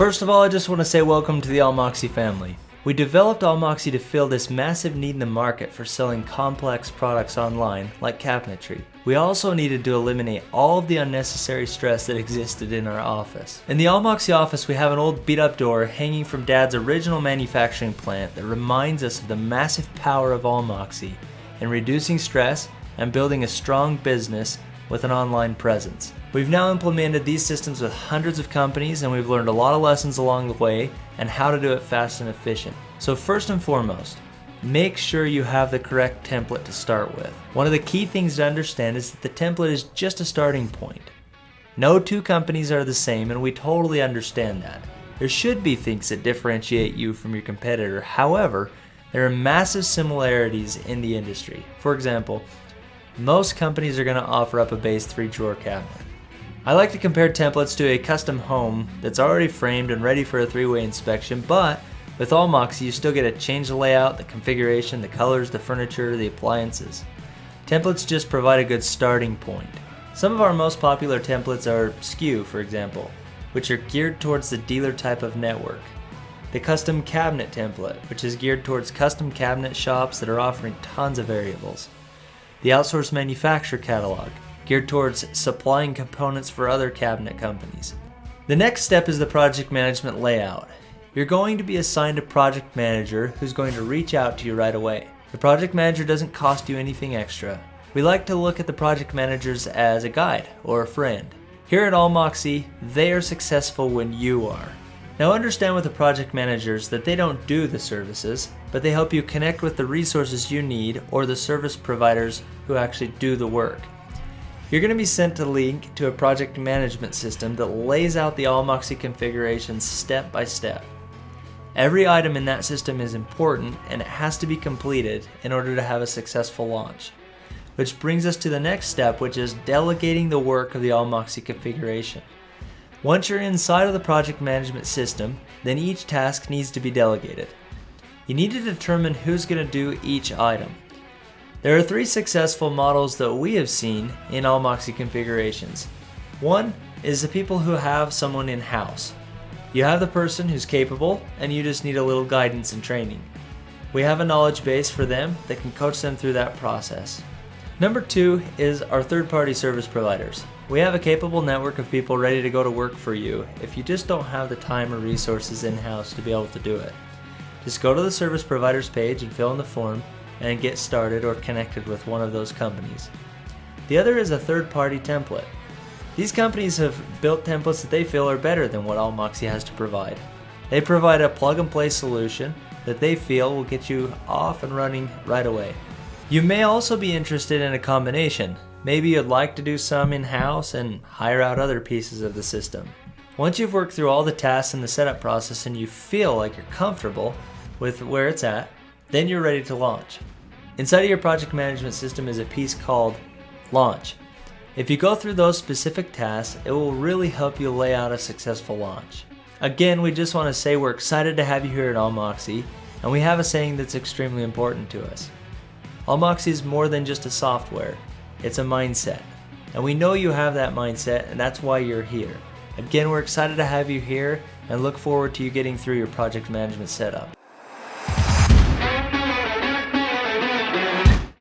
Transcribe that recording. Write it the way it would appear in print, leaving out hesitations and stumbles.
First of all, I just want to say welcome to the Allmoxy family. We developed Allmoxy to fill this massive need in the market for selling complex products online, like cabinetry. We also needed to eliminate all of the unnecessary stress that existed in our office. In the Allmoxy office, we have an old beat-up door hanging from Dad's original manufacturing plant that reminds us of the massive power of Allmoxy in reducing stress and building a strong business with an online presence. We've now implemented these systems with hundreds of companies, and we've learned a lot of lessons along the way and how to do it fast and efficient. So first and foremost, make sure you have the correct template to start with. One of the key things to understand is that the template is just a starting point. No two companies are the same, and we totally understand that. There should be things that differentiate you from your competitor. However, there are massive similarities in the industry. For example, most companies are going to offer up a base 3-drawer cabinet. I like to compare templates to a custom home that's already framed and ready for a 3-way inspection, but with Allmoxy you still get to change the layout, the configuration, the colors, the furniture, the appliances. Templates just provide a good starting point. Some of our most popular templates are SKU, for example, which are geared towards the dealer type of network. The custom cabinet template, which is geared towards custom cabinet shops that are offering tons of variables. The outsourced manufacturer catalog, geared towards supplying components for other cabinet companies. The next step is the project management layout. You're going to be assigned a project manager who's going to reach out to you right away. The project manager doesn't cost you anything extra. We like to look at the project managers as a guide or a friend. Here at Allmoxy, they are successful when you are. Now understand with the project managers that they don't do the services, but they help you connect with the resources you need or the service providers who actually do the work. You're going to be sent a link to a project management system that lays out the Allmoxy configurations step by step. Every item in that system is important, and it has to be completed in order to have a successful launch. Which brings us to the next step, which is delegating the work of the Allmoxy configuration. Once you're inside of the project management system, then each task needs to be delegated. You need to determine who's going to do each item. There are 3 successful models that we have seen in Allmoxy configurations. One is the people who have someone in-house. You have the person who's capable, and you just need a little guidance and training. We have a knowledge base for them that can coach them through that process. Number 2 is our third-party service providers. We have a capable network of people ready to go to work for you if you just don't have the time or resources in-house to be able to do it. Just go to the service providers page and fill in the form and get started or connected with one of those companies. The other is a third-party template. These companies have built templates that they feel are better than what Allmoxy has to provide. They provide a plug-and-play solution that they feel will get you off and running right away. You may also be interested in a combination. Maybe you'd like to do some in-house and hire out other pieces of the system. Once you've worked through all the tasks in the setup process and you feel like you're comfortable with where it's at, then you're ready to launch. Inside of your project management system is a piece called Launch. If you go through those specific tasks, it will really help you lay out a successful launch. Again, we just want to say we're excited to have you here at Allmoxy, and we have a saying that's extremely important to us. Allmoxy is more than just a software, it's a mindset. And we know you have that mindset, and that's why you're here. Again, we're excited to have you here and look forward to you getting through your project management setup.